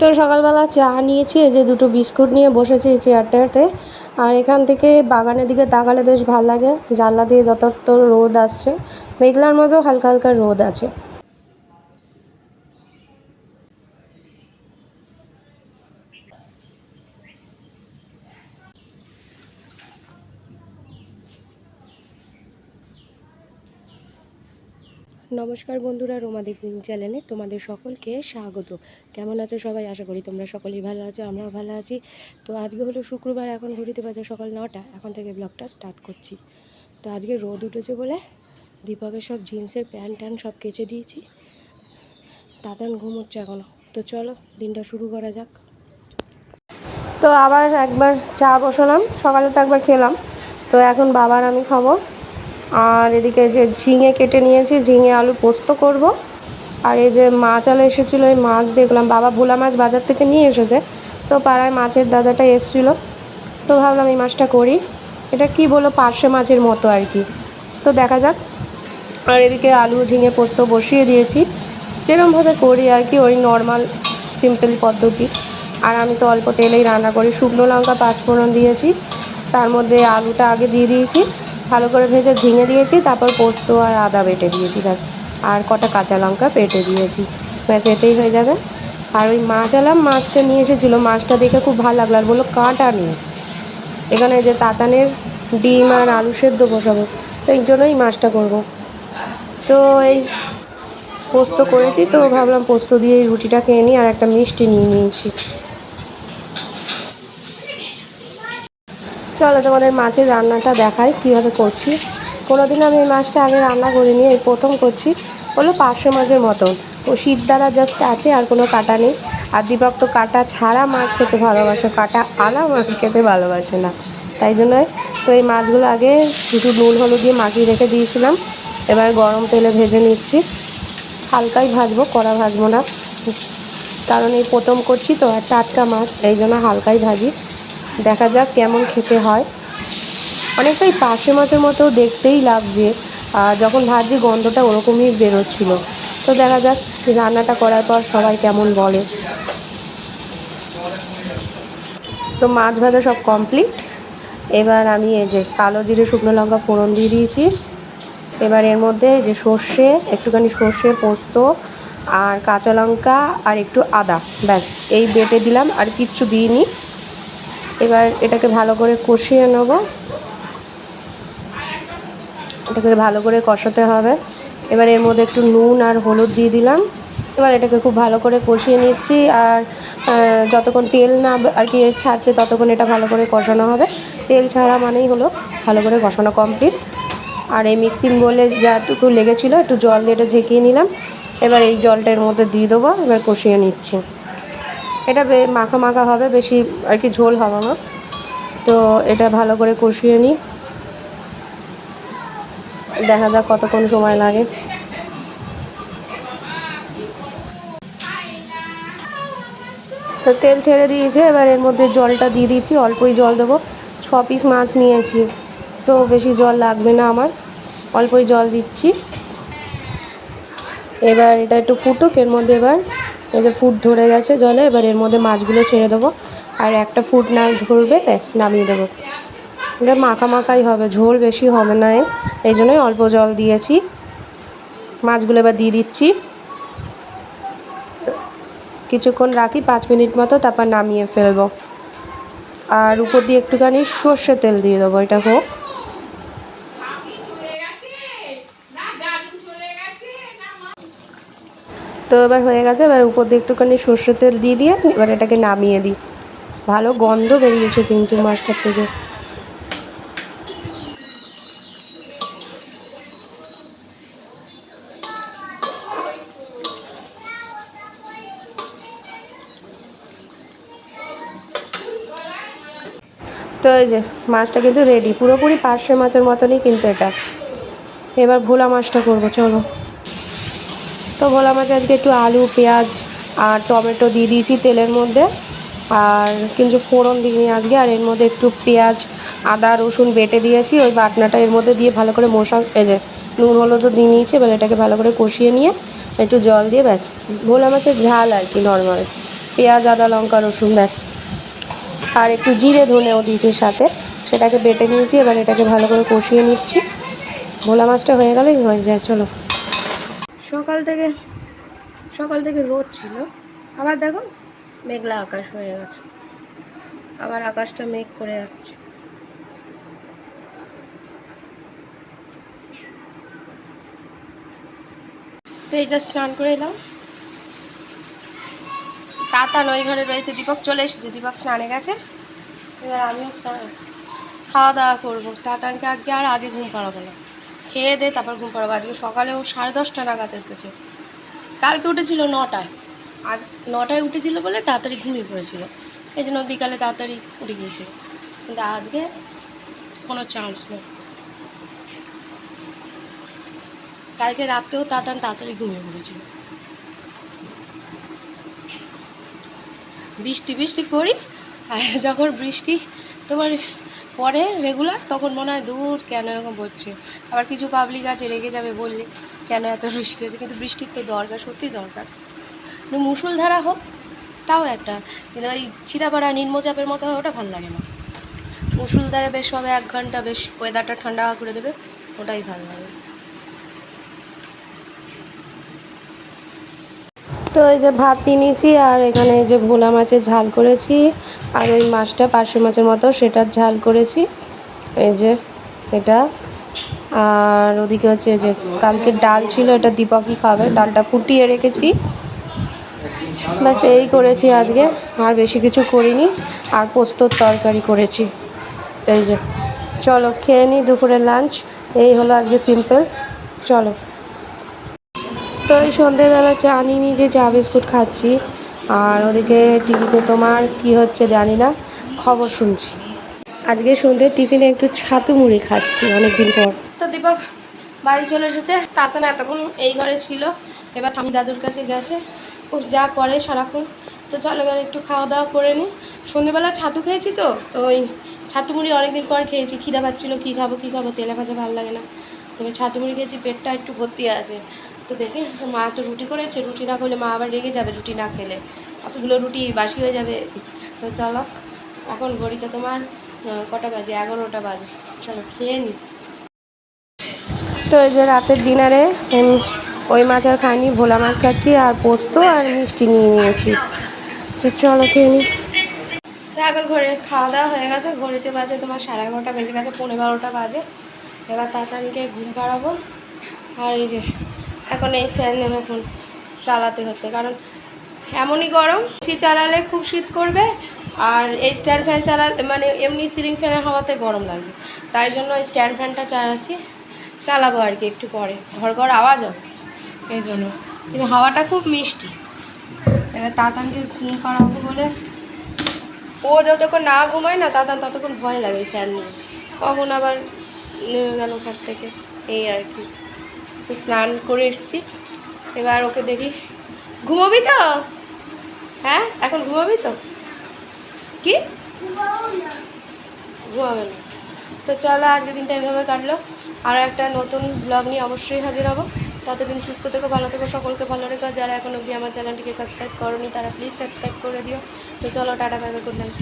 তো সকালবেলা চা নিয়েছি, এই যে দুটো বিস্কুট নিয়ে বসেছি এই চেয়ারটাতে। আর এখান থেকে বাগানের দিকে তাকালে বেশ ভাল লাগে, জানলা দিয়ে যথার্থ রোদ আসছে, মেঘলার মতো হালকা হালকা রোদ আছে। নমস্কার বন্ধুরা, রোমাদীপ চ্যানেলে তোমাদের সকলকে স্বাগত। কেমন আছো সবাই? আশা করি তোমরা সকলেই ভালো আছো, আমরাও ভালো আছি। তো আজকে হলো শুক্রবার, এখন ঘড়িতে বাজে সকাল 9টা। এখন থেকে ব্লগটা স্টার্ট করছি। তো আজকে রোদ উঠেছে বলে দীপকের সব জিন্সের প্যান্ট ট্যান্ট সব কেচে দিয়েছি। দাদান ঘুমোচ্ছে এখনও। তো চলো দিনটা শুরু করা যাক। তো আবার একবার চা বসালাম, সকালে তো একবার খেলাম, তো এখন বাবার আমি খাবো। আর এদিকে যে ঝিঙে কেটে নিয়েছি, ঝিঙে আলু পোস্ত করব। আর এই যে মাছ আলা এসেছিলো, এই মাছ দেখলাম বাবা ভোলা মাছ বাজার থেকে নিয়ে এসেছে। তো পাড়ায় মাছের দাদাটা এসেছিলো, তো ভাবলাম এই মাছটা করি। এটা কি বলো, পার্শে মাছের মতো আর কি। তো দেখা যাক। আর এদিকে আলু ঝিঙে পোস্ত বসিয়ে দিয়েছি, যেরকমভাবে করি আর কি, ওই নর্মাল সিম্পল পদ্ধতি। আর আমি তো অল্প তেলেই রান্না করি। শুকনো লঙ্কা 5 ফোড়ন দিয়েছি, তার মধ্যে আলুটা আগে দিয়ে দিয়েছি, ভালো করে ভেজে ঝিঙে দিয়েছি, তারপর পোস্ত আর আদা বেটে দিয়েছি ব্যাস। আর কটা কাঁচা লঙ্কা বেটে দিয়েছি, ব্যাস এতেই হয়ে যাবে। আর ওই মাছ আলাম, মাছটা নিয়ে এসেছিলো, মাছটা দেখে খুব ভালো লাগলো। আর বললো কাঁটা নেই এখানে, যে তাতানের ডিম আর আলু সেদ্ধ বসাবো, তো এই জন্যই মাছটা করবো। তো এই পোস্ত করেছি, তো ভাবলাম পোস্ত দিয়ে রুটিটা খেয়ে নিই। আর একটা মিষ্টি নিয়ে নিয়েছি। চলো তোমাদের মাছের রান্নাটা দেখাই কীভাবে করছি। কোনোদিন আমি এই মাছটা আগে রান্না করিনি, এই প্রথম করছি। হলো পার্শে মাছের মতন, ও শীত দ্বারা জাস্ট আছে, আর কোনো কাটা নেই। আর দীপক তো কাটা ছাড়া মাছ খেতে ভালোবাসে, কাটা আলা মাছ খেতে ভালোবাসে না, তাই জন্যই। তো এই মাছগুলো আগে শুধু নুন হলুদ দিয়ে মাখিয়ে রেখে দিয়েছিলাম, এবার গরম তেলে ভেজে নিচ্ছি। হালকাই ভাজবো, কড়া ভাজবো না, কারণ এই প্রথম করছি তো, আর টাটকা মাছ, এই জন্য হালকাই ভাজি। দেখা যাক কেমন খেতে হয়। অনেকটাই পার্শে মাছের মতো দেখতেই লাগছে, আর যখন ভাজি গন্ধটা ওরকমই বেরোচ্ছিল। তো দেখা যাক রান্নাটা করার পর সবাই কেমন বলে। তো মাছ ভাজা সব কমপ্লিট। এবার আমি এই যে কালো জিরে শুকনো লঙ্কা ফোড়ন দিয়ে দিয়েছি। এবার এর মধ্যে যে সর্ষে, একটুখানি সর্ষে পোস্ত আর কাঁচা লঙ্কা আর একটু আদা, ব্যাস এই বেটে দিলাম, আর কিচ্ছু দিইনি। এবার এটাকে ভালো করে কষিয়ে নেব, এটাকে ভালো করে কষাতে হবে। এবার এর মধ্যে একটু নুন আর হলুদ দিয়ে দিলাম। এবার এটাকে খুব ভালো করে কষিয়ে নিচ্ছি। আর যতক্ষণ তেল না আর কি ছাড়ছে, ততক্ষণ এটা ভালো করে কষানো হবে। তেল ছাড়া মানেই হলো ভালো করে কষানো কমপ্লিট। আর এই মিক্সিং বলে যাটুকু লেগেছিলো, একটু জল দিয়ে এটা ঝেঁকিয়ে নিলাম। এবার এই জলটা এর মধ্যে দিয়ে দেবো, এবার কষিয়ে নিচ্ছি। এটা মাখা মাখা হবে, বেশি আর কি ঝোল হবে না। তো এটা ভালো করে কষিয়ে নিই, দেখা যাক কতক্ষণ সময় লাগে। তো তেল ছেড়ে দিয়েছে, এবার এর মধ্যে জলটা দিয়ে দিচ্ছি, অল্পই জল দেবো। 6 পিস মাছ নিয়েছি, তো বেশি জল লাগবে না আমার, অল্পই জল দিচ্ছি। এবার এটা একটু ফুটুক, এর মধ্যে এবার এই যে ফুট ধরে গেছে জলে, এবার এর মধ্যে মাছগুলো ছেড়ে দেবো। আর একটা ফুট না ধরবে, ব্যাস নামিয়ে দেবো। এটা মাখা মাখাই হবে, ঝোল বেশি হবে না, এই জন্যই অল্প জল দিয়েছি। মাছগুলো এবার দিয়ে দিচ্ছি, কিছুক্ষণ রাখি 5 মিনিট মতো, তারপর নামিয়ে ফেলবো। আর উপর দিয়ে একটুখানি সর্ষে তেল দিয়ে দেবো, এটা হোক। তো এবার হয়ে গেছে, এবার উপর দিয়ে একটুখানি সর্ষে তেল দিয়ে এবার এটাকে নামিয়ে দিই। ভালো গন্ধ বেরিয়েছে কিন্তু মাছটার থেকে। তো এই যে মাছটা কিন্তু রেডি, পুরোপুরি পার্শে মাছের মতনই কিন্তু এটা। এবার ভোলা মাছটা করবো, চলো। তো ভোলা মাছ আজকে একটু আলু পেঁয়াজ আর টমেটো দিয়ে দিয়েছি তেলের মধ্যে, আর কিন্তু ফোড়ন দিইনি আজকে। আর এর মধ্যে একটু পেঁয়াজ আদা রসুন বেটে দিয়েছি, ওই বাটনাটা এর মধ্যে দিয়ে ভালো করে এই যে নুন হলুদও দিয়ে নিয়েছি। এবার এটাকে ভালো করে কষিয়ে নিয়ে একটু জল দিয়ে, ব্যাস ভোলা মাছের ঝাল আর কি, নর্মাল। পেঁয়াজ, আদা, লঙ্কা, রসুন, ব্যাস। আর একটু জিরে ধনেও দিয়েছি সাথে, সেটাকে বেটে নিয়েছি। এবার এটাকে ভালো করে কষিয়ে নিচ্ছি। ভোলা মাছটা হয়ে গেলেই হয়ে যায়। চলো, সকাল থেকে রোদ ছিল, আবার দেখো মেঘলা আকাশ হয়ে গেছে, আবার আকাশটা মেঘ করে আসছে। তো এই যা স্নান করে এলাম। তাতা নই ঘরে রয়েছে, দীপক চলে এসেছে, দীপক স্নানে গেছে। এবার আমিও খাওয়া দাওয়া করবো। তাতানকে আজকে আর আগে ঘুম পাড়াবো না, খেয়ে দে তারপর ঘুম পাড়াবো। আজকে সকালে ও 10:30 নাগাদ উঠেছে, কালকে উঠেছিল 9টায়, আজ 9টায় উঠেছিল বলে তাড়াতাড়ি ঘুমিয়ে পড়েছিল, এই জন্য বিকালে তাড়াতাড়ি উঠে গিয়েছিল। কিন্তু আজকে কোনো চান্স নেই। কালকে রাতেও তাড়াতাড়ি ঘুমিয়ে পড়েছিল। বৃষ্টি করি, আর যখন বৃষ্টি তোমার পরে রেগুলার, তখন মনে হয় দূর কেন এরকম হচ্ছে। আবার কিছু পাবলিক আছে রেগে যাবে বললে কেন এত বৃষ্টি হচ্ছে, কিন্তু বৃষ্টির তো দরকার, সত্যিই দরকার। মুষলধারা হোক তাও একটা, কিন্তু ওই ছিঁড়াপাড়া নিম্নচাপের মতো হয়, ওটা ভালো লাগে না। মুষলধারে বেশ হবে 1 ঘন্টা, বেশ ওয়েদারটা ঠান্ডা করে দেবে, ওটাই ভালো লাগে। তো এই যে ভাত নিয়েছি, আর এখানে এই যে ভোলা মাছের ঝাল করেছি, আর ওই মাছটা পার্শে মাছের মতো সেটার ঝাল করেছি, এই যে এটা। আর ওদিকে হচ্ছে যে কালকের ডাল ছিল, এটা দীপকই খাবে, ডালটা ফুটিয়ে রেখেছি। ব্যাস এই করেছি আজকে, আর বেশি কিছু করিনি। আর পোস্তর তরকারি করেছি, এই যে। চলো খেয়ে নিই দুপুরের লাঞ্চ, এই হলো আজকে সিম্পল। চলো। তো এই সন্ধ্যেবেলা চা নিয়ে যে চা বিস্কুট খাচ্ছি, আর ওদিকে টিভিতে তোমার কি হচ্ছে জানি না, খবর শুনছি। আজকে সন্ধ্যের টিফিনে একটু ছাতু মুড়ি খাচ্ছি অনেকদিন পর। তো দীপক বাড়ি চলে এসেছে, তাতে না এতক্ষণ এই ঘরে ছিল, এবার ঠামি দাদুর কাছে গেছে। ও যা করে সারাক্ষণ। তো চলো এবার একটু খাওয়া দাওয়া করে নিই। সন্ধ্যেবেলা ছাতু খেয়েছি, তো ওই ছাতু মুড়ি অনেকদিন পর খেয়েছি, খিদা পাচ্ছিলো, কী খাবো, তেলে ভাজা ভালো লাগে না। তবে ছাতু মুড়ি খেয়েছি, পেটটা একটু ভর্তি আছে। তো দেখি, মা তো রুটি করেছে, রুটি না করলে মা আবার রেগে যাবে, রুটি না খেলে অতগুলো রুটি বাসি হয়ে যাবে। তো চলো, এখন ঘড়িতে তোমার কটা বাজে, 11টা বাজে। চলো খেয়ে নিই। তো এই যে রাতের ডিনারে ওই মাছ আর খাইনি, ভোলা মাছ খাচ্ছি, আর পোস্ত আর মিষ্টি নিয়ে নিয়েছি। তো চলো খেয়ে নিই। তো এখন ঘরে খাওয়া দাওয়া হয়ে গেছে, ঘড়িতে বাজে তোমার 11:30 বেজে গেছে, 11:45 বাজে। এবার তাড়াতাড়িকে ঘুম পাড়াবো। আর এই যে এখন এই ফ্যান এখন চালাতে হচ্ছে, কারণ এমনই গরম, এসি চালালে খুব শীত করবে, আর এই স্ট্যান্ড ফ্যান চালালে মানে এমনি সিলিং ফ্যানের হাওয়াতে গরম লাগবে, তাই জন্য স্ট্যান্ড ফ্যানটা চালাবো আর কি একটু পরে, ঘর আওয়াজ হবে এই জন্য। কিন্তু হাওয়াটা খুব মিষ্টি। এবার তাতানকে ঘুম পাড়াবো বলে, ও যতক্ষণ না ঘুমায় না তাতান ততক্ষণ ভয় লাগে ফ্যান নিয়ে, কখন আবার নেমে গেল ঘর থেকে, এই আর কি। তো স্নান করে এসেছি, এবার ওকে দেখি। ঘুমাবি তো? হ্যাঁ এখন ঘুমাবি তো? কি ঘুমাবে না? তো চলো আজকে দিনটা এভাবে কাটলো, আর একটা নতুন ব্লগ নিয়ে অবশ্যই হাজির হব। ততদিন সুস্থ থেকো, ভালো থেকো, সকলকে ভালো রেখো। যারা এখন অবধি আমার চ্যানেলটিকে সাবস্ক্রাইব করোনি তারা প্লিজ সাবস্ক্রাইব করে দিও। তো চলো tata, bye bye, good night.